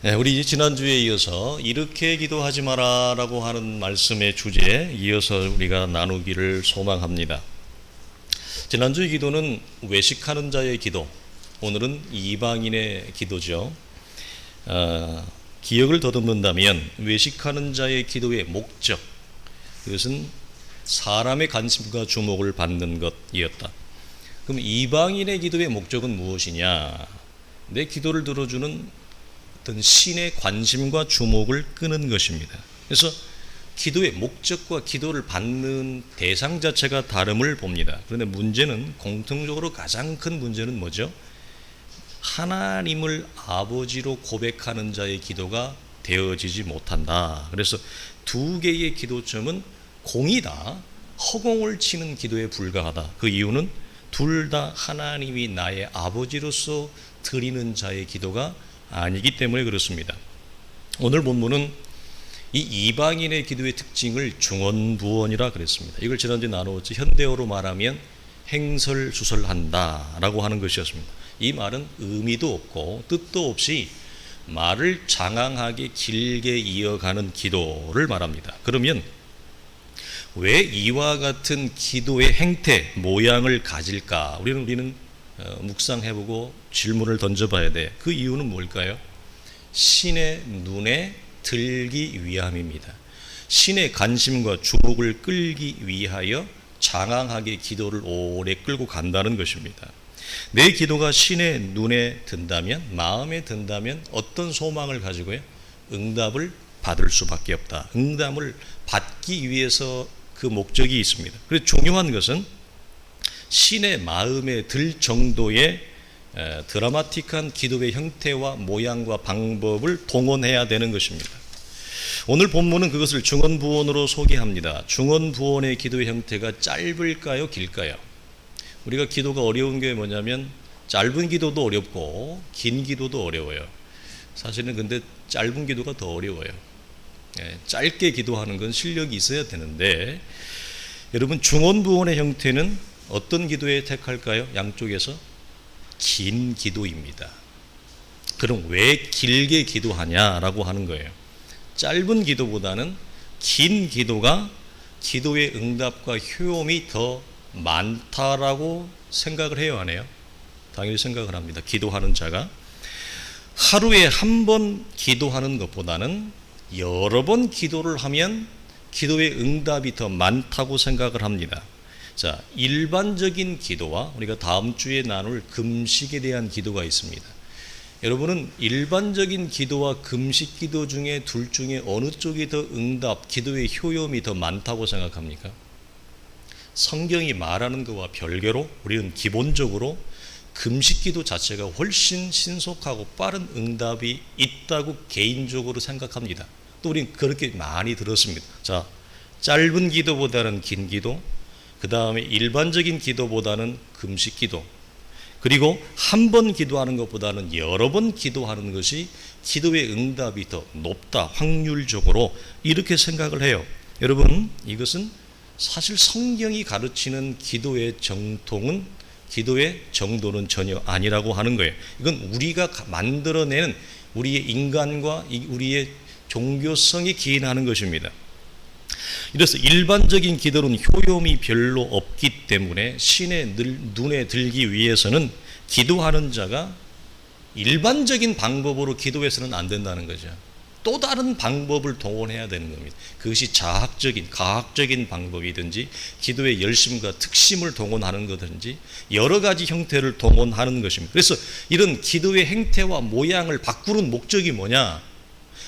네, 우리 지난주에 이어서 이렇게 기도하지 마라라고 하는 말씀의 주제에 이어서 우리가 나누기를 소망합니다. 지난주의 기도는 외식하는 자의 기도, 오늘은 이방인의 기도죠. 기억을 더듬는다면 외식하는 자의 기도의 목적, 그것은 사람의 관심과 주목을 받는 것이었다. 그럼 이방인의 기도의 목적은 무엇이냐? 내 기도를 들어주는 어떤 신의 관심과 주목을 끄는 것입니다. 그래서 기도의 목적과 기도를 받는 대상 자체가 다름을 봅니다. 그런데 문제는, 공통적으로 가장 큰 문제는 뭐죠? 하나님을 아버지로 고백하는 자의 기도가 되어지지 못한다. 그래서 두 개의 기도점은 공이다, 허공을 치는 기도에 불과하다. 그 이유는 둘 다 하나님이 나의 아버지로서 드리는 자의 기도가 아니기 때문에 그렇습니다. 오늘 본문은 이 이방인의 기도의 특징을 중언부언이라 그랬습니다. 이걸 지난주에 나누었죠. 현대어로 말하면 행설수설한다 라고 하는 것이었습니다. 이 말은 의미도 없고 뜻도 없이 말을 장황하게 길게 이어가는 기도를 말합니다. 그러면 왜 이와 같은 기도의 행태, 모양을 가질까? 우리는 묵상해보고 질문을 던져봐야 돼. 그 이유는 뭘까요? 신의 눈에 들기 위함입니다. 신의 관심과 주목을 끌기 위하여 장황하게 기도를 오래 끌고 간다는 것입니다. 내 기도가 신의 눈에 든다면, 마음에 든다면 어떤 소망을 가지고요? 응답을 받을 수밖에 없다. 응답을 받기 위해서 그 목적이 있습니다. 그래서 중요한 것은 신의 마음에 들 정도의 드라마틱한 기도의 형태와 모양과 방법을 동원해야 되는 것입니다. 오늘 본문은 그것을 중언부언으로 소개합니다. 중언부언의 기도의 형태가 짧을까요, 길까요? 우리가 기도가 어려운 게 뭐냐면 짧은 기도도 어렵고 긴 기도도 어려워요. 사실은 근데 짧은 기도가 더 어려워요. 짧게 기도하는 건 실력이 있어야 되는데, 여러분 중언부언의 형태는 어떤 기도에 택할까요? 양쪽에서 긴 기도입니다. 그럼 왜 길게 기도하냐라고 하는 거예요. 짧은 기도보다는 긴 기도가 기도의 응답과 효용이 더 많다라고 생각을 해요, 안 해요? 당연히 생각을 합니다. 기도하는 자가 하루에 한 번 기도하는 것보다는 여러 번 기도를 하면 기도의 응답이 더 많다고 생각을 합니다. 자, 일반적인 기도와 우리가 다음 주에 나눌 금식에 대한 기도가 있습니다. 여러분은 일반적인 기도와 금식 기도 중에 둘 중에 어느 쪽이 더 응답, 기도의 효용이 더 많다고 생각합니까? 성경이 말하는 것과 별개로 우리는 기본적으로 금식 기도 자체가 훨씬 신속하고 빠른 응답이 있다고 개인적으로 생각합니다. 또 우리는 그렇게 많이 들었습니다. 자, 짧은 기도보다는 긴 기도, 그 다음에 일반적인 기도보다는 금식 기도, 그리고 한 번 기도하는 것보다는 여러 번 기도하는 것이 기도의 응답이 더 높다, 확률적으로 이렇게 생각을 해요. 여러분, 이것은 사실 성경이 가르치는 기도의 정통은, 기도의 정도는 전혀 아니라고 하는 거예요. 이건 우리가 만들어내는 우리의 인간과 우리의 종교성이 기인하는 것입니다. 이래서 일반적인 기도는 효용이 별로 없기 때문에 신의 눈에 들기 위해서는 기도하는 자가 일반적인 방법으로 기도해서는 안 된다는 거죠. 또 다른 방법을 동원해야 되는 겁니다. 그것이 자학적인, 가학적인 방법이든지 기도의 열심과 특심을 동원하는 것든지 여러 가지 형태를 동원하는 것입니다. 그래서 이런 기도의 행태와 모양을 바꾸는 목적이 뭐냐?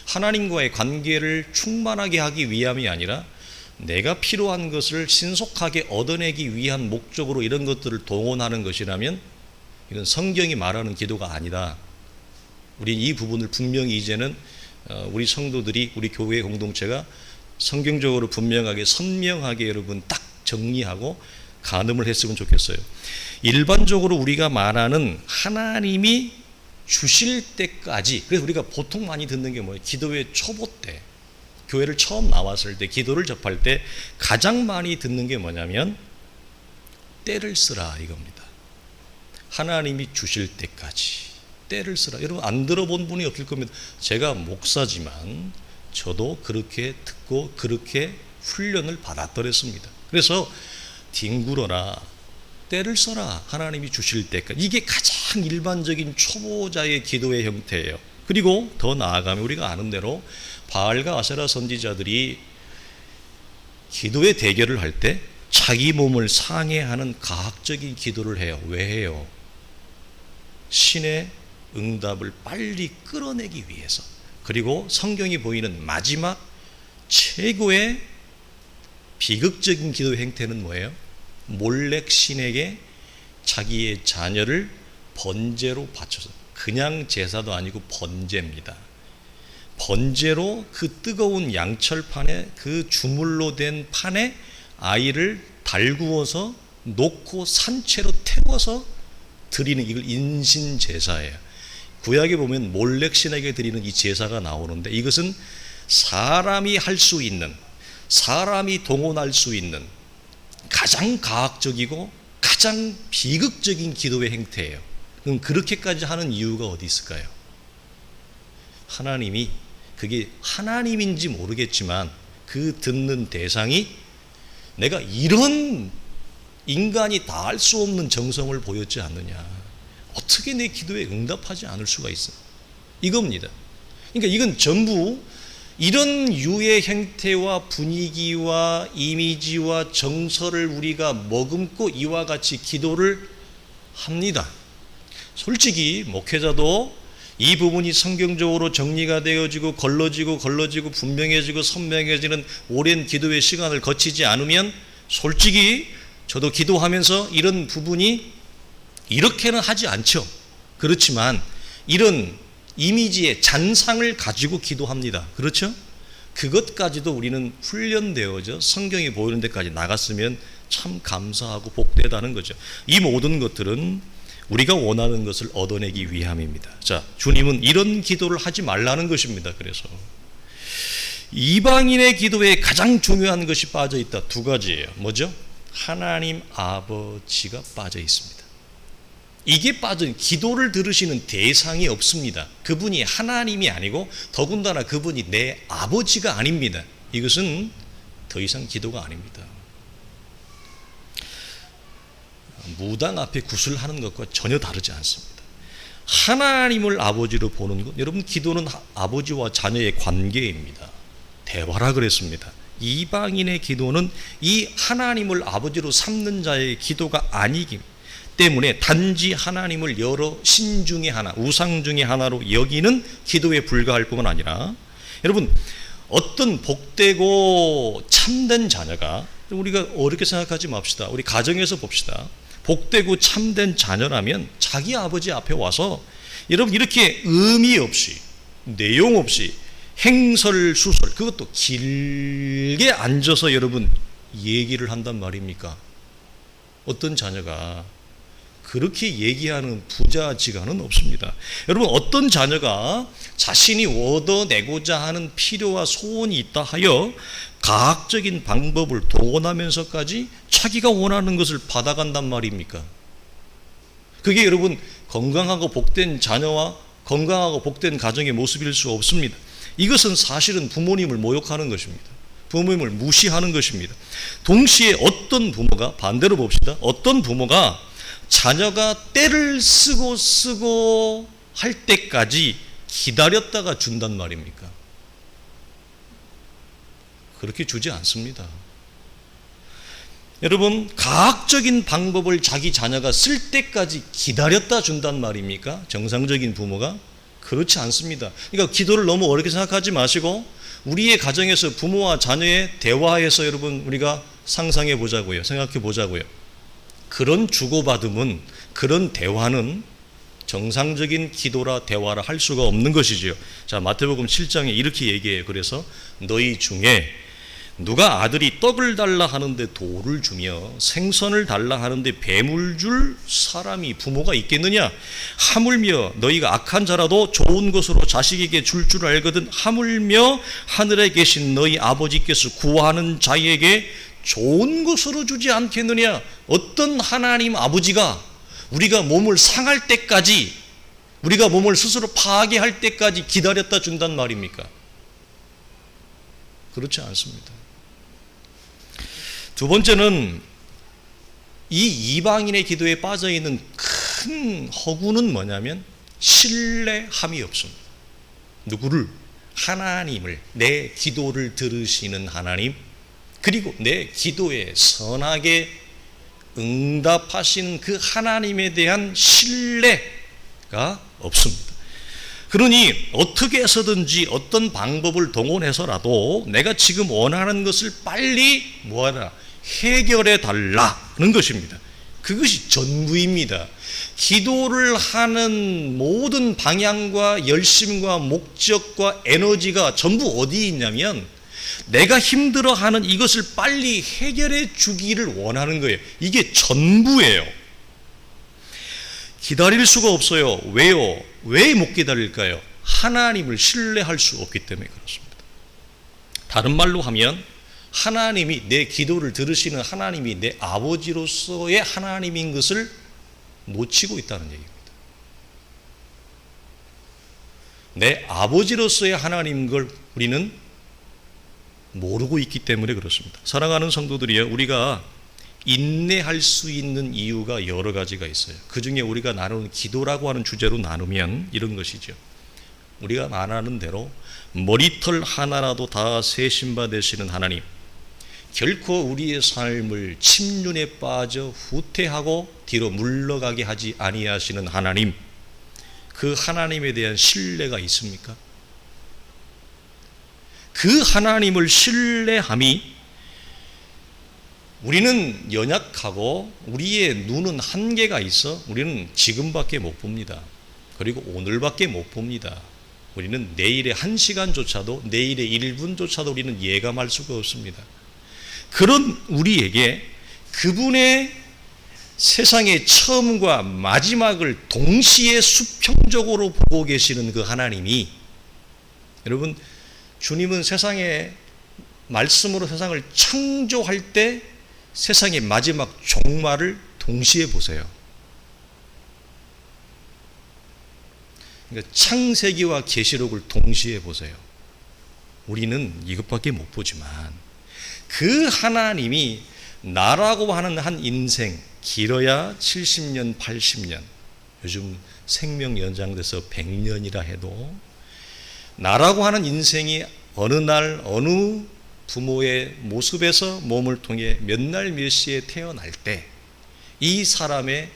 하나님과의 관계를 충만하게 하기 위함이 아니라 내가 필요한 것을 신속하게 얻어내기 위한 목적으로 이런 것들을 동원하는 것이라면 이건 성경이 말하는 기도가 아니다. 우리 이 부분을 분명히 이제는 우리 성도들이, 우리 교회 공동체가 성경적으로 분명하게, 선명하게 여러분 딱 정리하고 가늠을 했으면 좋겠어요. 일반적으로 우리가 말하는 하나님이 주실 때까지, 그래서 우리가 보통 많이 듣는 게 뭐예요? 기도의 초보 때, 교회를 처음 나왔을 때, 기도를 접할 때 가장 많이 듣는 게 뭐냐면 때를 쓰라 이겁니다. 하나님이 주실 때까지. 때를 쓰라. 여러분 안 들어본 분이 없을 겁니다. 제가 목사지만 저도 그렇게 듣고 그렇게 훈련을 받았더랬습니다. 그래서 뒹굴어라, 때를 써라, 하나님이 주실 때까지. 이게 가장 일반적인 초보자의 기도의 형태예요. 그리고 더 나아가면 우리가 아는 대로 바알과 아세라 선지자들이 기도의 대결을 할 때 자기 몸을 상해하는 가학적인 기도를 해요. 왜 해요? 신의 응답을 빨리 끌어내기 위해서. 그리고 성경이 보이는 마지막 최고의 비극적인 기도 행태는 뭐예요? 몰렉 신에게 자기의 자녀를 번제로 바쳐서, 그냥 제사도 아니고 번제입니다. 번제로 그 뜨거운 양철판에, 그 주물로 된 판에 아이를 달구어서 놓고 산채로 태워서 드리는, 이걸 인신제사예요. 구약에 보면 몰렉 신에게 드리는 이 제사가 나오는데, 이것은 사람이 할 수 있는, 사람이 동원할 수 있는 가장 가학적이고 가장 비극적인 기도의 행태예요. 그럼 그렇게까지 하는 이유가 어디 있을까요? 하나님이, 그게 하나님인지 모르겠지만 그 듣는 대상이 내가 이런 인간이 다 할 수 없는 정성을 보였지 않느냐, 어떻게 내 기도에 응답하지 않을 수가 있어, 이겁니다. 그러니까 이건 전부 이런 유의 형태와 분위기와 이미지와 정서를 우리가 머금고 이와 같이 기도를 합니다. 솔직히 목회자도 이 부분이 성경적으로 정리가 되어지고 걸러지고 분명해지고 선명해지는 오랜 기도의 시간을 거치지 않으면, 솔직히 저도 기도하면서 이런 부분이 이렇게는 하지 않죠. 그렇지만 이런 이미지의 잔상을 가지고 기도합니다. 그렇죠? 그것까지도 우리는 훈련되어져 성경이 보이는 데까지 나갔으면 참 감사하고 복되다는 거죠. 이 모든 것들은 우리가 원하는 것을 얻어내기 위함입니다. 자, 주님은 이런 기도를 하지 말라는 것입니다. 그래서 이방인의 기도에 가장 중요한 것이 빠져 있다. 두 가지예요. 뭐죠? 하나님 아버지가 빠져 있습니다. 이게 빠진, 기도를 들으시는 대상이 없습니다. 그분이 하나님이 아니고 더군다나 그분이 내 아버지가 아닙니다. 이것은 더 이상 기도가 아닙니다. 무당 앞에 구슬하는 것과 전혀 다르지 않습니다. 하나님을 아버지로 보는 것, 여러분 기도는 아버지와 자녀의 관계입니다. 대화라 그랬습니다. 이방인의 기도는 이 하나님을 아버지로 삼는 자의 기도가 아니기 때문에 단지 하나님을 여러 신 중에 하나, 우상 중에 하나로 여기는 기도에 불과할 뿐만 아니라, 여러분 어떤 복되고 참된 자녀가, 우리가 어렵게 생각하지 맙시다. 우리 가정에서 봅시다. 복되고 참된 자녀라면 자기 아버지 앞에 와서 여러분 이렇게 의미 없이, 내용 없이 행설수설, 그것도 길게 앉아서 여러분 얘기를 한단 말입니까? 어떤 자녀가 그렇게 얘기하는 부자지간은 없습니다. 여러분 어떤 자녀가 자신이 얻어내고자 하는 필요와 소원이 있다 하여 가학적인 방법을 동원하면서까지 자기가 원하는 것을 받아간단 말입니까? 그게 여러분 건강하고 복된 자녀와 건강하고 복된 가정의 모습일 수 없습니다. 이것은 사실은 부모님을 모욕하는 것입니다. 부모님을 무시하는 것입니다. 동시에 어떤 부모가, 반대로 봅시다. 어떤 부모가 자녀가 때를 쓰고 할 때까지 기다렸다가 준단 말입니까? 그렇게 주지 않습니다. 여러분 가학적인 방법을 자기 자녀가 쓸 때까지 기다렸다 준단 말입니까? 정상적인 부모가? 그렇지 않습니다. 그러니까 기도를 너무 어렵게 생각하지 마시고 우리의 가정에서 부모와 자녀의 대화에서 여러분 우리가 상상해 보자고요. 생각해 보자고요. 그런 주고받음은, 그런 대화는 정상적인 기도라 대화라 할 수가 없는 것이지요. 자, 마태복음 7장에 이렇게 얘기해요. 그래서 너희 중에 누가 아들이 떡을 달라 하는데 돌을 주며 생선을 달라 하는데 뱀을 줄 사람이, 부모가 있겠느냐? 하물며 너희가 악한 자라도 좋은 것으로 자식에게 줄 줄 알거든 하물며 하늘에 계신 너희 아버지께서 구하는 자에게 좋은 것으로 주지 않겠느냐? 어떤 하나님 아버지가 우리가 몸을 상할 때까지 우리가 몸을 스스로 파괴할 때까지 기다렸다 준단 말입니까? 그렇지 않습니다. 두 번째는 이 이방인의 기도에 빠져있는 큰 허구는 뭐냐면 신뢰함이 없습니다. 누구를? 하나님을, 내 기도를 들으시는 하나님, 그리고 내 기도에 선하게 응답하시는 그 하나님에 대한 신뢰가 없습니다. 그러니 어떻게 해서든지 어떤 방법을 동원해서라도 내가 지금 원하는 것을 빨리 뭐하라 해결해 달라는 것입니다. 그것이 전부입니다. 기도를 하는 모든 방향과 열심과 목적과 에너지가 전부 어디에 있냐면 내가 힘들어하는 이것을 빨리 해결해 주기를 원하는 거예요. 이게 전부예요. 기다릴 수가 없어요. 왜요? 왜 못 기다릴까요? 하나님을 신뢰할 수 없기 때문에 그렇습니다. 다른 말로 하면 하나님이 내 기도를 들으시는 하나님이 내 아버지로서의 하나님인 것을 놓치고 있다는 얘기입니다. 내 아버지로서의 하나님인 걸 우리는 모르고 있기 때문에 그렇습니다. 사랑하는 성도들이요, 우리가 인내할 수 있는 이유가 여러 가지가 있어요. 그 중에 우리가 나누는 기도라고 하는 주제로 나누면 이런 것이죠. 우리가 말하는 대로 머리털 하나라도 다 세심바 되시는 하나님, 결코 우리의 삶을 침륜에 빠져 후퇴하고 뒤로 물러가게 하지 아니하시는 하나님, 그 하나님에 대한 신뢰가 있습니까? 그 하나님을 신뢰함이 우리는 연약하고 우리의 눈은 한계가 있어 우리는 지금밖에 못 봅니다. 그리고 오늘밖에 못 봅니다. 우리는 내일의 1시간조차도 내일의 1분조차도 우리는 예감할 수가 없습니다. 그런 우리에게 그분의 세상의 처음과 마지막을 동시에 수평적으로 보고 계시는 그 하나님이, 여러분, 주님은 세상의 말씀으로 세상을 창조할 때 세상의 마지막 종말을 동시에 보세요. 그러니까 창세기와 계시록을 동시에 보세요. 우리는 이것밖에 못 보지만 그 하나님이 나라고 하는 한 인생, 길어야 70년, 80년, 요즘 생명 연장돼서 100년이라 해도 나라고 하는 인생이 어느 날 어느 부모의 모습에서 몸을 통해 몇 날 몇 시에 태어날 때 이 사람의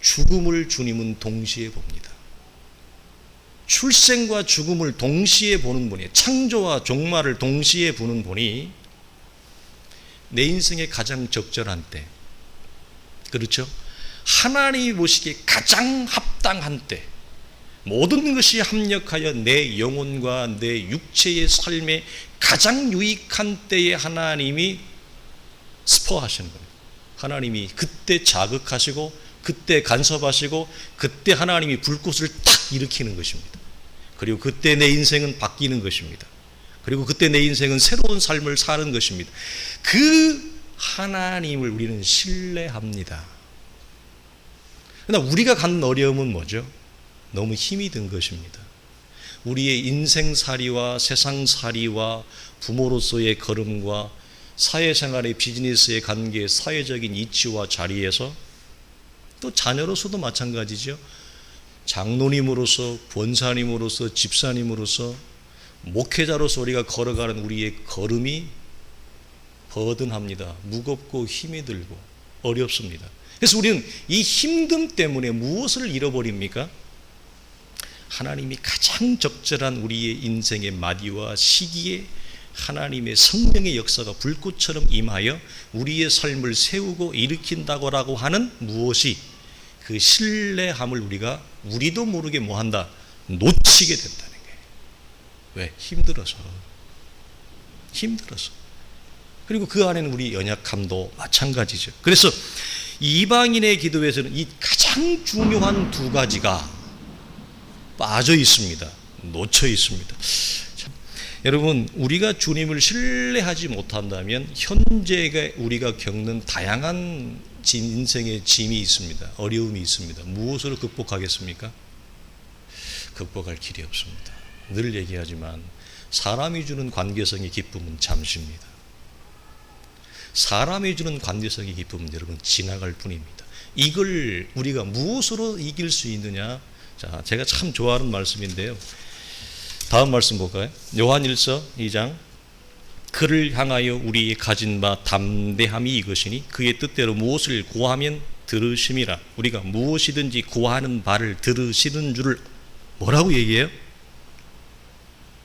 죽음을 주님은 동시에 봅니다. 출생과 죽음을 동시에 보는 분이, 창조와 종말을 동시에 보는 분이 내 인생의 가장 적절한 때, 그렇죠? 하나님이 보시기에 가장 합당한 때, 모든 것이 합력하여 내 영혼과 내 육체의 삶에 가장 유익한 때에 하나님이 스포하시는 거예요. 하나님이 그때 자극하시고 그때 간섭하시고 그때 하나님이 불꽃을 탁 일으키는 것입니다. 그리고 그때 내 인생은 바뀌는 것입니다. 그리고 그때 내 인생은 새로운 삶을 사는 것입니다. 그 하나님을 우리는 신뢰합니다. 그러나 우리가 갖는 어려움은 뭐죠? 너무 힘이 든 것입니다. 우리의 인생살이와 세상살이와 부모로서의 걸음과 사회생활의 비즈니스의 관계, 사회적인 이치와 자리에서, 또 자녀로서도 마찬가지죠. 장로님으로서, 권사님으로서, 집사님으로서, 목회자로서 우리가 걸어가는 우리의 걸음이 버든합니다. 무겁고 힘이 들고 어렵습니다. 그래서 우리는 이 힘듦 때문에 무엇을 잃어버립니까? 하나님이 가장 적절한 우리의 인생의 마디와 시기에 하나님의 성령의 역사가 불꽃처럼 임하여 우리의 삶을 세우고 일으킨다고 하는 무엇이, 그 신뢰함을 우리도 모르게 뭐한다? 놓치게 된다는 거예요. 왜? 힘들어서. 그리고 그 안에는 우리 연약함도 마찬가지죠. 그래서 이방인의 기도에서는 이 가장 중요한 두 가지가 빠져 있습니다. 놓쳐 있습니다. 여러분, 우리가 주님을 신뢰하지 못한다면 현재가 우리가 겪는 다양한 인생의 짐이 있습니다. 어려움이 있습니다. 무엇으로 극복하겠습니까? 극복할 길이 없습니다. 늘 얘기하지만 사람이 주는 관계성의 기쁨은 잠시입니다. 사람이 주는 관계성의 기쁨은 여러분 지나갈 뿐입니다. 이걸 우리가 무엇으로 이길 수 있느냐? 자, 제가 참 좋아하는 말씀인데요. 다음 말씀 볼까요? 요한일서 2장. 그를 향하여 우리의 가진 바 담대함이 이것이니 그의 뜻대로 무엇을 구하면 들으심이라. 우리가 무엇이든지 구하는 바를 들으시는 줄을 뭐라고 얘기해요?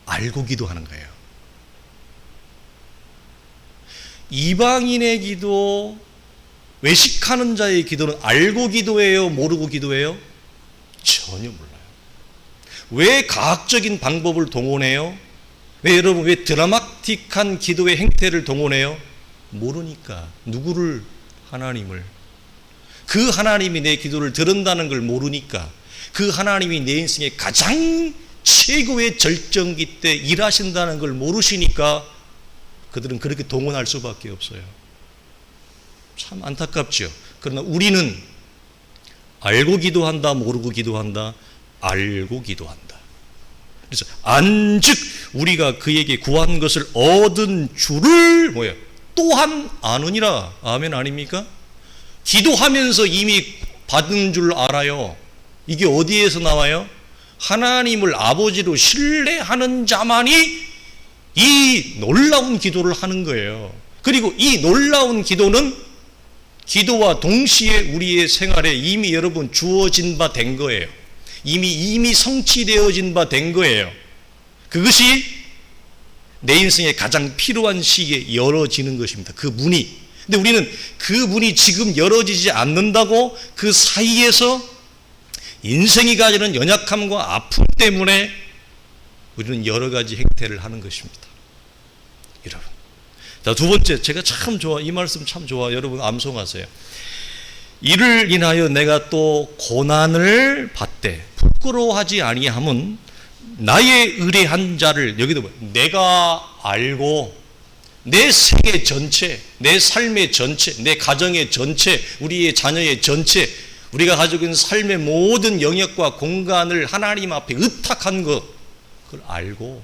알고 기도하는 거예요. 이방인의 기도, 외식하는 자의 기도는 알고 기도해요? 모르고 기도해요? 전혀 몰라요. 왜 과학적인 방법을 동원해요? 왜 여러분 왜 드라마틱한 기도의 행태를 동원해요? 모르니까. 누구를? 하나님을. 그 하나님이 내 기도를 들은다는 걸 모르니까. 그 하나님이 내 인생의 가장 최고의 절정기 때 일하신다는 걸 모르시니까 그들은 그렇게 동원할 수밖에 없어요. 참 안타깝죠. 그러나 우리는 알고 기도한다, 모르고 기도한다, 알고 기도한다. 그래서 안즉 우리가 그에게 구한 것을 얻은 줄을 또한 아느니라. 아멘 아닙니까? 기도하면서 이미 받은 줄 알아요. 이게 어디에서 나와요? 하나님을 아버지로 신뢰하는 자만이 이 놀라운 기도를 하는 거예요. 그리고 이 놀라운 기도는 기도와 동시에 우리의 생활에 이미 여러분 주어진 바 된 거예요. 이미 성취되어진 바 된 거예요. 그것이 내 인생에 가장 필요한 시기에 열어지는 것입니다. 그 문이. 근데 우리는 그 문이 지금 열어지지 않는다고 그 사이에서 인생이 가지는 연약함과 아픔 때문에 우리는 여러 가지 행태를 하는 것입니다. 여러분. 자, 두 번째, 제가 참 좋아, 이 말씀 참 좋아. 여러분 암송하세요. 이를 인하여 내가 또 고난을 받되 부끄러워하지 아니함은 나의 의뢰한 자를, 여기도 내가 알고 내 세계 전체, 내 삶의 전체, 내 가정의 전체, 우리의 자녀의 전체, 우리가 가지고 있는 삶의 모든 영역과 공간을 하나님 앞에 의탁한 것, 그걸 알고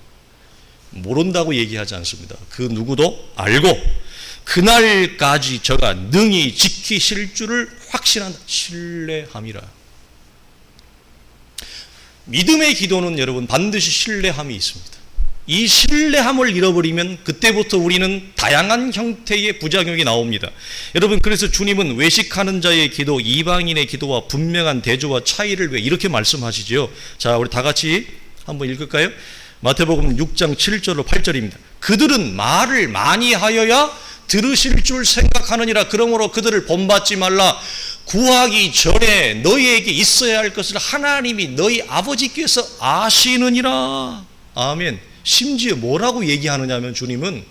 모른다고 얘기하지 않습니다. 그 누구도 알고 그날까지 저가 능히 지키실 줄을 확신한다. 신뢰함이라. 믿음의 기도는 여러분 반드시 신뢰함이 있습니다. 이 신뢰함을 잃어버리면 그때부터 우리는 다양한 형태의 부작용이 나옵니다. 여러분, 그래서 주님은 외식하는 자의 기도, 이방인의 기도와 분명한 대조와 차이를 왜 이렇게 말씀하시죠? 자, 우리 다 같이 한번 읽을까요? 마태복음 6장 7절로 8절입니다. 그들은 말을 많이 하여야 들으실 줄 생각하느니라. 그러므로 그들을 본받지 말라. 구하기 전에 너희에게 있어야 할 것을 하나님이 너희 아버지께서 아시느니라. 아멘. 심지어 뭐라고 얘기하느냐면 주님은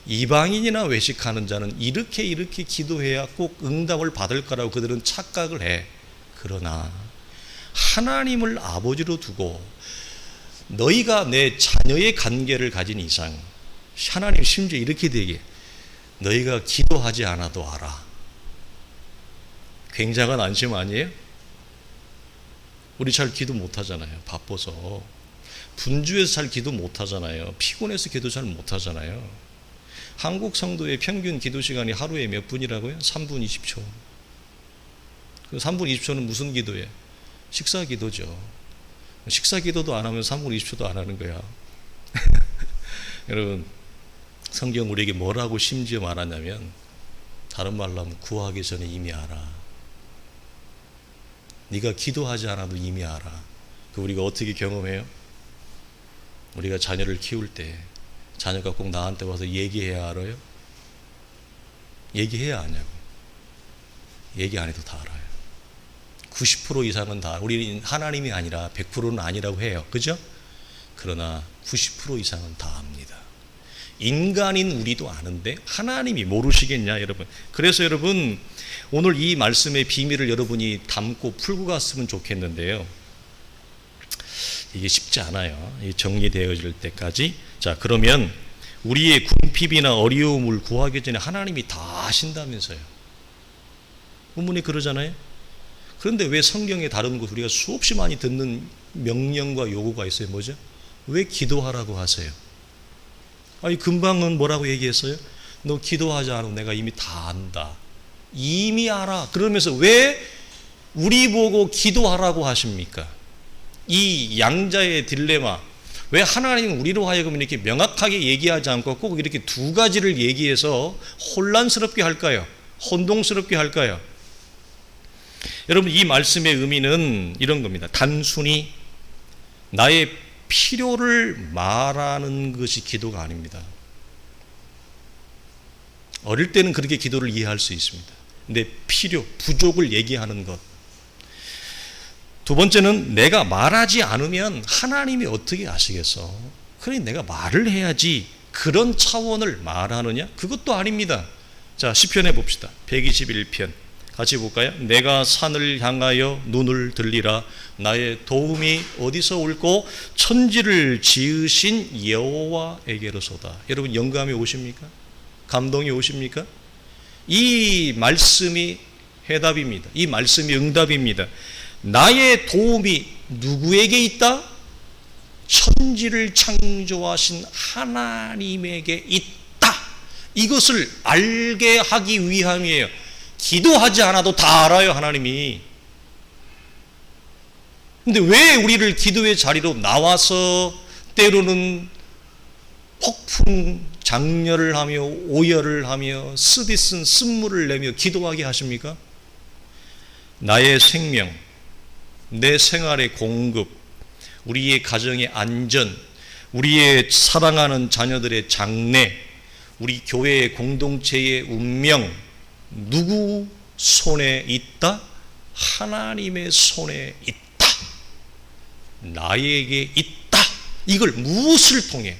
이방인이나 외식하는 자는 이렇게 기도해야 꼭 응답을 받을 거라고 그들은 착각을 해. 그러나 하나님을 아버지로 두고 너희가 내 자녀의 관계를 가진 이상 하나님 심지어 이렇게 되게 너희가 기도하지 않아도 알아. 굉장한 안심 아니에요? 우리 잘 기도 못하잖아요. 바빠서. 분주해서 잘 기도 못하잖아요. 피곤해서 기도 잘 못하잖아요. 한국 성도의 평균 기도 시간이 하루에 몇 분이라고요? 3분 20초. 그 3분 20초는 무슨 기도예요? 식사 기도죠. 식사 기도도 안 하면 3분 20초도 안 하는 거야. 여러분, 성경 우리에게 뭐라고 심지어 말하냐면, 다른 말로 하면 구하기 전에 이미 알아. 네가 기도하지 않아도 이미 알아. 그 우리가 어떻게 경험해요? 우리가 자녀를 키울 때 자녀가 꼭 나한테 와서 얘기해야 알아요? 얘기해야 아냐고. 얘기 안 해도 다 알아요. 90% 이상은 다, 우리는 하나님이 아니라 100%는 아니라고 해요. 그죠? 그러나 90% 이상은 다 압니다. 인간인 우리도 아는데 하나님이 모르시겠냐, 여러분. 그래서 여러분, 오늘 이 말씀의 비밀을 여러분이 담고 풀고 갔으면 좋겠는데요. 이게 쉽지 않아요. 정리되어질 때까지. 자, 그러면 우리의 궁핍이나 어려움을 구하기 전에 하나님이 다 아신다면서요. 본문이 그러잖아요. 그런데 왜 성경에 다른 곳 우리가 수없이 많이 듣는 명령과 요구가 있어요? 뭐죠? 왜 기도하라고 하세요? 아니 금방은 뭐라고 얘기했어요? 너 기도하지 않으면 내가 이미 다 안다. 이미 알아. 그러면서 왜 우리 보고 기도하라고 하십니까? 이 양자의 딜레마. 왜 하나님은 우리로 하여금 이렇게 명확하게 얘기하지 않고 꼭 이렇게 두 가지를 얘기해서 혼란스럽게 할까요? 혼동스럽게 할까요? 여러분, 이 말씀의 의미는 이런 겁니다. 단순히 나의 필요를 말하는 것이 기도가 아닙니다. 어릴 때는 그렇게 기도를 이해할 수 있습니다. 내 필요, 부족을 얘기하는 것. 두 번째는 내가 말하지 않으면 하나님이 어떻게 아시겠어? 그러니 내가 말을 해야지. 그런 차원을 말하느냐? 그것도 아닙니다. 자, 시편에 봅시다. 121편 같이 볼까요? 내가 산을 향하여 눈을 들리라. 나의 도움이 어디서 올고 천지를 지으신 여호와에게로소다. 여러분, 영감이 오십니까? 감동이 오십니까? 이 말씀이 해답입니다. 이 말씀이 응답입니다. 나의 도움이 누구에게 있다? 천지를 창조하신 하나님에게 있다. 이것을 알게 하기 위함이에요. 기도하지 않아도 다 알아요, 하나님이. 근데 왜 우리를 기도의 자리로 나와서 때로는 폭풍 장렬을 하며 오열을 하며 쓰디쓴 쓴물을 내며 기도하게 하십니까? 나의 생명, 내 생활의 공급, 우리의 가정의 안전, 우리의 사랑하는 자녀들의 장래, 우리 교회의 공동체의 운명, 누구 손에 있다? 하나님의 손에 있다. 나에게 있다. 이걸 무엇을 통해?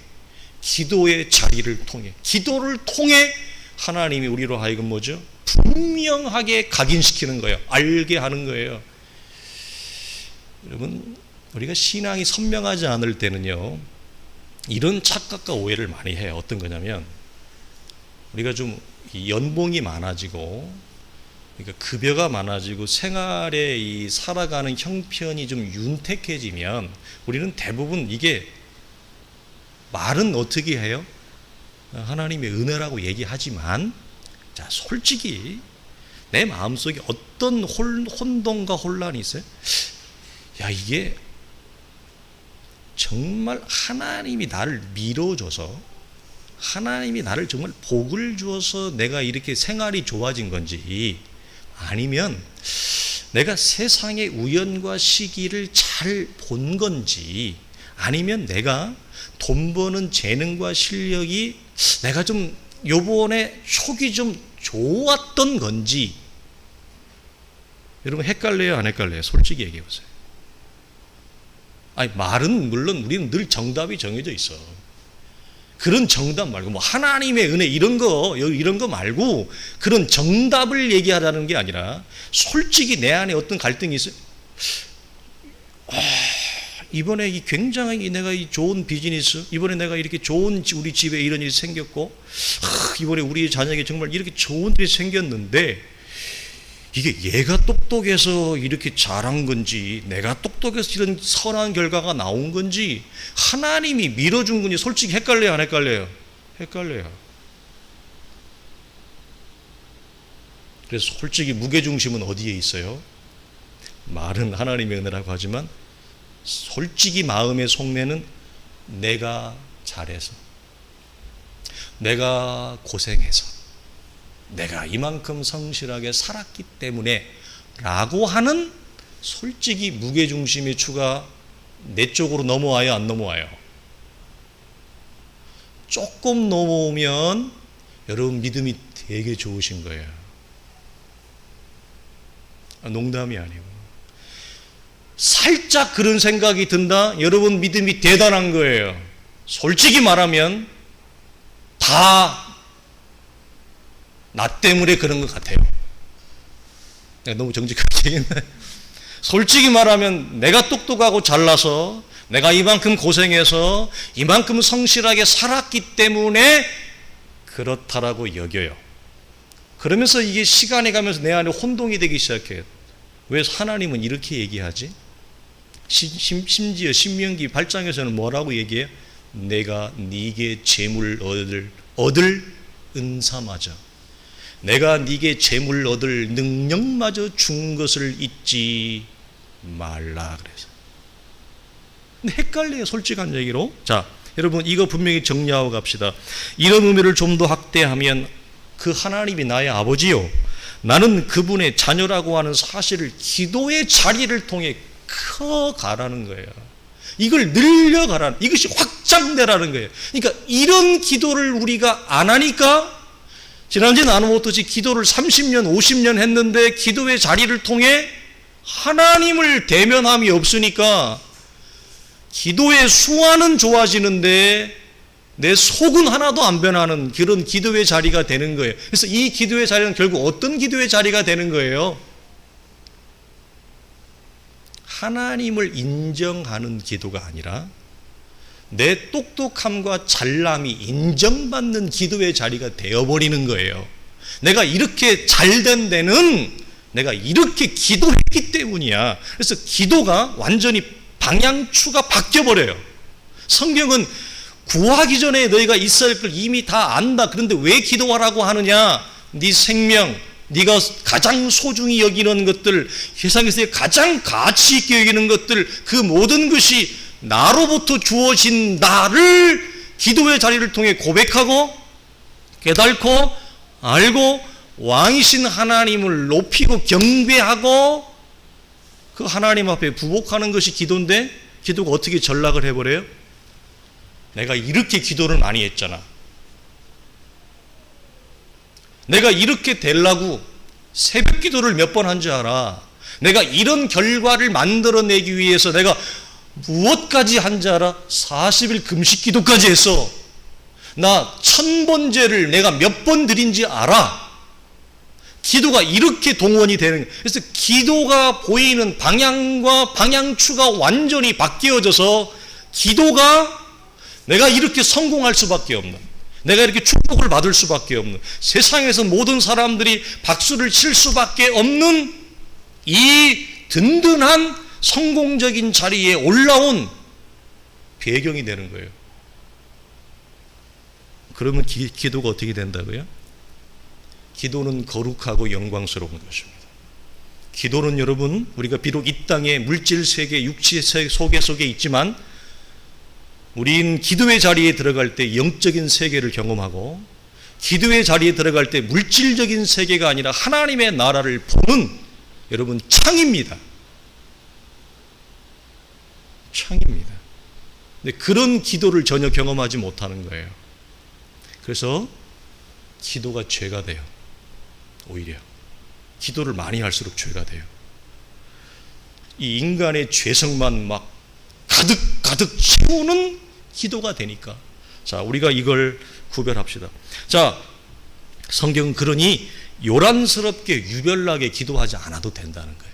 기도의 자리를 통해, 기도를 통해 하나님이 우리로 하여금 뭐죠? 분명하게 각인시키는 거예요. 알게 하는 거예요. 여러분, 우리가 신앙이 선명하지 않을 때는요, 이런 착각과 오해를 많이 해요. 어떤 거냐면, 우리가 좀 연봉이 많아지고, 그러니까 급여가 많아지고 생활에 이 살아가는 형편이 좀 윤택해지면 우리는 대부분 이게 말은 어떻게 해요? 하나님의 은혜라고 얘기하지만, 자, 솔직히 내 마음속에 어떤 혼동과 혼란이 있어요? 야, 이게 정말 하나님이 나를 밀어줘서, 하나님이 나를 정말 복을 주어서 내가 이렇게 생활이 좋아진 건지, 아니면 내가 세상의 우연과 시기를 잘 본 건지, 아니면 내가 돈 버는 재능과 실력이 내가 좀 요번에 촉이 좀 좋았던 건지, 여러분 헷갈려요, 안 헷갈려요? 솔직히 얘기해 보세요. 아니, 말은 물론 우리는 늘 정답이 정해져 있어. 그런 정답 말고, 뭐 하나님의 은혜 이런 거 말고 그런 정답을 얘기하라는 게 아니라, 솔직히 내 안에 어떤 갈등이 있어요. 이번에 이 굉장히 내가 이 좋은 비즈니스, 이번에 내가 이렇게 좋은 우리 집에 이런 일이 생겼고, 이번에 우리 자녀에게 정말 이렇게 좋은 일이 생겼는데, 이게 얘가 똑똑해서 이렇게 잘한 건지, 내가 똑똑해서 이런 선한 결과가 나온 건지, 하나님이 밀어준 건지, 솔직히 헷갈려요, 안 헷갈려요? 헷갈려요. 그래서 솔직히 무게중심은 어디에 있어요? 말은 하나님의 은혜라고 하지만 솔직히 마음의 속내는 내가 잘해서, 내가 고생해서, 내가 이만큼 성실하게 살았기 때문에 라고 하는 솔직히 무게중심의 추가 내 쪽으로 넘어와요, 안 넘어와요? 조금 넘어오면 여러분 믿음이 되게 좋으신 거예요. 농담이 아니고, 살짝 그런 생각이 든다? 여러분 믿음이 대단한 거예요. 솔직히 말하면 다 나 때문에 그런 것 같아요. 내가 너무 정직하게 얘기했나요? 솔직히 말하면 내가 똑똑하고 잘나서, 내가 이만큼 고생해서 이만큼 성실하게 살았기 때문에 그렇다라고 여겨요. 그러면서 이게 시간이 가면서 내 안에 혼동이 되기 시작해요. 왜 하나님은 이렇게 얘기하지? 심지어 신명기 8장에서는 뭐라고 얘기해요? 내가 네게 재물 얻을 은사마저, 내가 네게 재물 얻을 능력마저 준 것을 잊지 말라 그래서. 근데 헷갈려요, 솔직한 얘기로. 자, 여러분 이거 분명히 정리하고 갑시다. 이런 의미를 좀 더 확대하면 그 하나님이 나의 아버지요, 나는 그분의 자녀라고 하는 사실을 기도의 자리를 통해 커가라는 거예요. 이걸 늘려가라는, 이것이 확장되라는 거예요. 그러니까 이런 기도를 우리가 안 하니까, 지난주에 나누었듯이 기도를 30년 50년 했는데 기도의 자리를 통해 하나님을 대면함이 없으니까 기도의 수완은 좋아지는데 내 속은 하나도 안 변하는 그런 기도의 자리가 되는 거예요. 그래서 이 기도의 자리는 결국 어떤 기도의 자리가 되는 거예요? 하나님을 인정하는 기도가 아니라 내 똑똑함과 잘남이 인정받는 기도의 자리가 되어버리는 거예요. 내가 이렇게 잘된 데는 내가 이렇게 기도했기 때문이야. 그래서 기도가 완전히 방향추가 바뀌어버려요. 성경은 구하기 전에 너희가 있어야 할 걸 이미 다 안다. 그런데 왜 기도하라고 하느냐? 네 생명, 네가 가장 소중히 여기는 것들, 세상에서 가장 가치 있게 여기는 것들, 그 모든 것이 나로부터 주어진 나를 기도의 자리를 통해 고백하고 깨닫고 알고 왕이신 하나님을 높이고 경배하고 그 하나님 앞에 부복하는 것이 기도인데, 기도가 어떻게 전락을 해버려요? 내가 이렇게 기도를 많이 했잖아, 내가 이렇게 되려고 새벽 기도를 몇 번 한 줄 알아, 내가 이런 결과를 만들어내기 위해서 내가 무엇까지 한 줄 알아? 40일 금식 기도까지 했어. 나 1000번제를 내가 몇 번 드린지 알아. 기도가 이렇게 동원이 되는 거예요. 그래서 기도가 보이는 방향과 방향추가 완전히 바뀌어져서 기도가 내가 이렇게 성공할 수밖에 없는, 내가 이렇게 축복을 받을 수밖에 없는, 세상에서 모든 사람들이 박수를 칠 수밖에 없는 이 든든한 성공적인 자리에 올라온 배경이 되는 거예요. 그러면 기도가 어떻게 된다고요? 기도는 거룩하고 영광스러운 것입니다. 기도는 여러분, 우리가 비록 이 땅의 물질 세계, 육체 속에 있지만 우린 기도의 자리에 들어갈 때 영적인 세계를 경험하고, 기도의 자리에 들어갈 때 물질적인 세계가 아니라 하나님의 나라를 보는 여러분 창입니다. 창입니다. 근데 그런 기도를 전혀 경험하지 못하는 거예요. 그래서 기도가 죄가 돼요. 오히려 기도를 많이 할수록 죄가 돼요. 이 인간의 죄성만 막 가득 채우는 기도가 되니까. 자, 우리가 이걸 구별합시다. 자, 성경은 그러니 요란스럽게 유별나게 기도하지 않아도 된다는 거예요.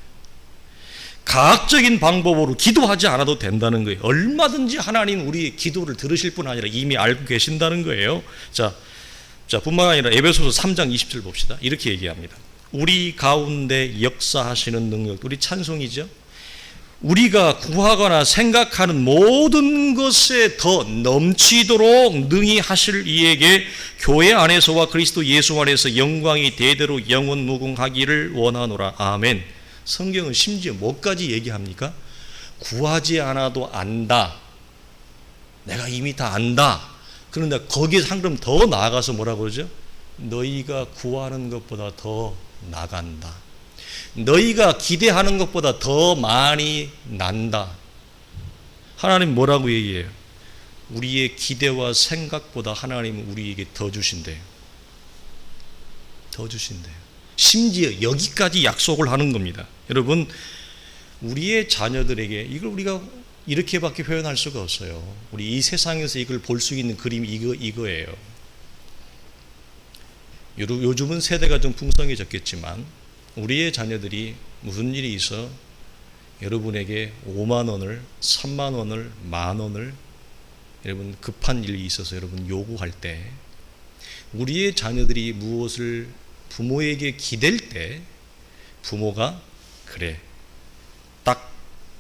가학적인 방법으로 기도하지 않아도 된다는 거예요. 얼마든지 하나님 우리 기도를 들으실 뿐 아니라 이미 알고 계신다는 거예요. 자, 뿐만 아니라 에베소서 3장 20절 봅시다. 이렇게 얘기합니다. 우리 가운데 역사하시는 능력, 우리 찬송이죠. 우리가 구하거나 생각하는 모든 것에 더 넘치도록 능히 하실 이에게 교회 안에서와 그리스도 예수 안에서 영광이 대대로 영원 무궁하기를 원하노라. 아멘. 성경은 심지어 뭐까지 얘기합니까? 구하지 않아도 안다. 내가 이미 다 안다. 그런데 거기에 한 걸음 더 나아가서 뭐라고 그러죠? 너희가 구하는 것보다 더 나간다. 너희가 기대하는 것보다 더 많이 난다. 하나님 뭐라고 얘기해요? 우리의 기대와 생각보다 하나님은 우리에게 더 주신대요. 더 주신대요. 심지어 여기까지 약속을 하는 겁니다. 여러분, 우리의 자녀들에게 이걸 우리가 이렇게밖에 표현할 수가 없어요. 우리 이 세상에서 이걸 볼 수 있는 그림이 이거예요. 요즘은 세대가 좀 풍성해졌겠지만 우리의 자녀들이 무슨 일이 있어 여러분에게 5만 원을, 3만 원을, 1만 원을 여러분 급한 일이 있어서 여러분 요구할 때, 우리의 자녀들이 무엇을 부모에게 기댈 때 부모가 그래, 딱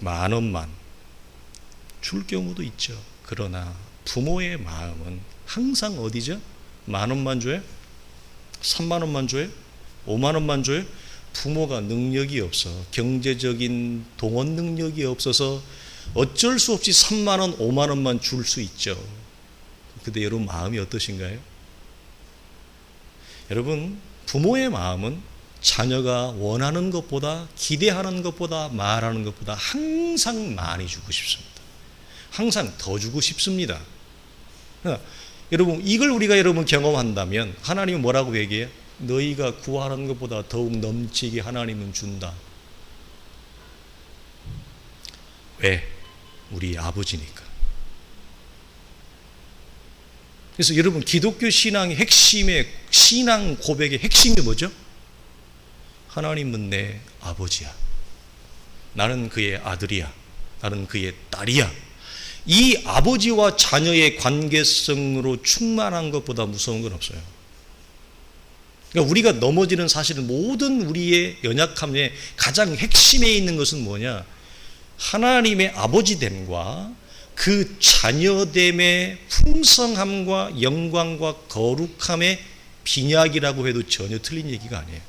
10,000원만 줄 경우도 있죠. 그러나 부모의 마음은 항상 어디죠? 10,000원만 줘요? 30,000원만 줘요? 50,000원만 줘요? 부모가 능력이 없어, 경제적인 동원 능력이 없어서 어쩔 수 없이 30,000원, 50,000원만 줄 수 있죠. 근데 여러분 마음이 어떠신가요? 여러분, 부모의 마음은 자녀가 원하는 것보다, 기대하는 것보다, 말하는 것보다 항상 많이 주고 싶습니다. 항상 더 주고 싶습니다. 여러분, 이걸 우리가 여러분 경험한다면 하나님은 뭐라고 얘기해요? 너희가 구하는 것보다 더욱 넘치게 하나님은 준다. 왜? 우리 아버지니까. 그래서 여러분, 기독교 신앙의 핵심의, 신앙 고백의 핵심이 뭐죠? 하나님은 내 아버지야. 나는 그의 아들이야. 나는 그의 딸이야. 이 아버지와 자녀의 관계성으로 충만한 것보다 무서운 건 없어요. 그러니까 우리가 넘어지는, 사실은 모든 우리의 연약함의 가장 핵심에 있는 것은 뭐냐? 하나님의 아버지됨과 그 자녀됨의 풍성함과 영광과 거룩함의 빈약이라고 해도 전혀 틀린 얘기가 아니에요.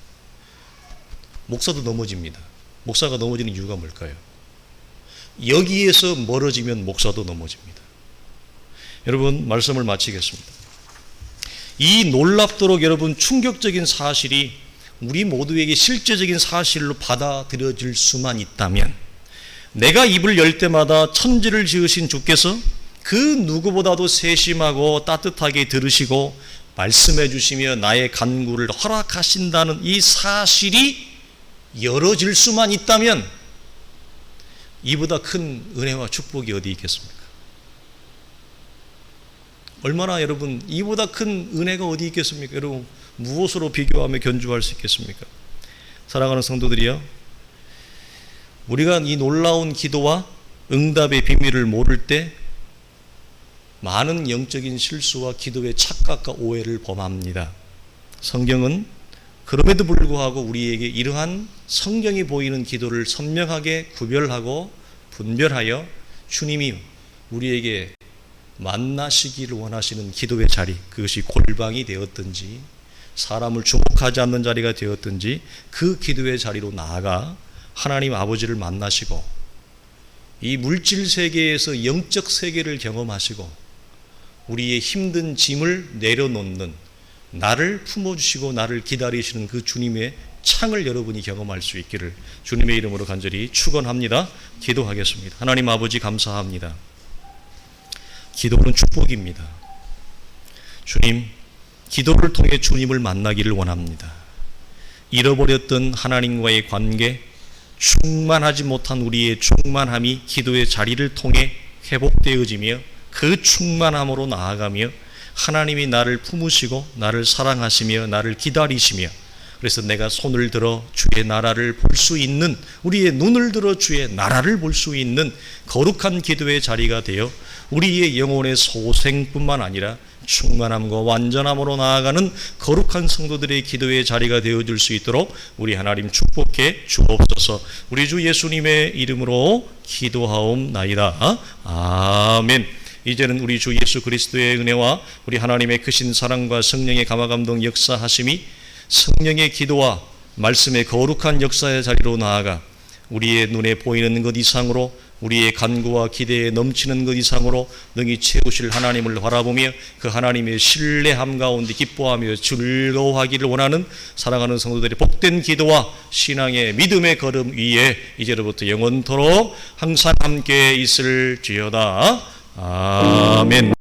목사도 넘어집니다. 목사가 넘어지는 이유가 뭘까요? 여기에서 멀어지면 목사도 넘어집니다. 여러분, 말씀을 마치겠습니다. 이 놀랍도록 여러분 충격적인 사실이 우리 모두에게 실제적인 사실로 받아들여질 수만 있다면, 내가 입을 열 때마다 천지를 지으신 주께서 그 누구보다도 세심하고 따뜻하게 들으시고 말씀해 주시며 나의 간구를 허락하신다는 이 사실이 열어질 수만 있다면, 이보다 큰 은혜와 축복이 어디 있겠습니까? 얼마나 여러분, 이보다 큰 은혜가 어디 있겠습니까? 여러분, 무엇으로 비교하며 견주할 수 있겠습니까? 사랑하는 성도들이요, 우리가 이 놀라운 기도와 응답의 비밀을 모를 때 많은 영적인 실수와 기도의 착각과 오해를 범합니다. 성경은 그럼에도 불구하고 우리에게 이러한 성경이 보이는 기도를 선명하게 구별하고 분별하여 주님이 우리에게 만나시기를 원하시는 기도의 자리, 그것이 골방이 되었든지 사람을 주목하지 않는 자리가 되었든지 그 기도의 자리로 나아가 하나님 아버지를 만나시고 이 물질 세계에서 영적 세계를 경험하시고 우리의 힘든 짐을 내려놓는, 나를 품어주시고 나를 기다리시는 그 주님의 창을 여러분이 경험할 수 있기를 주님의 이름으로 간절히 축원합니다. 기도하겠습니다. 하나님 아버지, 감사합니다. 기도는 축복입니다. 주님, 기도를 통해 주님을 만나기를 원합니다. 잃어버렸던 하나님과의 관계, 충만하지 못한 우리의 충만함이 기도의 자리를 통해 회복되어지며 그 충만함으로 나아가며 하나님이 나를 품으시고 나를 사랑하시며 나를 기다리시며, 그래서 내가 손을 들어 주의 나라를 볼 수 있는, 우리의 눈을 들어 주의 나라를 볼 수 있는 거룩한 기도의 자리가 되어 우리의 영혼의 소생뿐만 아니라 충만함과 완전함으로 나아가는 거룩한 성도들의 기도의 자리가 되어줄 수 있도록 우리 하나님 축복해 주옵소서. 우리 주 예수님의 이름으로 기도하옵나이다. 아멘. 이제는 우리 주 예수 그리스도의 은혜와 우리 하나님의 크신 사랑과 성령의 감화감동 역사하심이 성령의 기도와 말씀의 거룩한 역사의 자리로 나아가 우리의 눈에 보이는 것 이상으로, 우리의 간구와 기대에 넘치는 것 이상으로 능히 채우실 하나님을 바라보며 그 하나님의 신뢰함 가운데 기뻐하며 즐거워하기를 원하는 사랑하는 성도들의 복된 기도와 신앙의 믿음의 걸음 위에 이제로부터 영원토록 항상 함께 있을지어다. 아멘.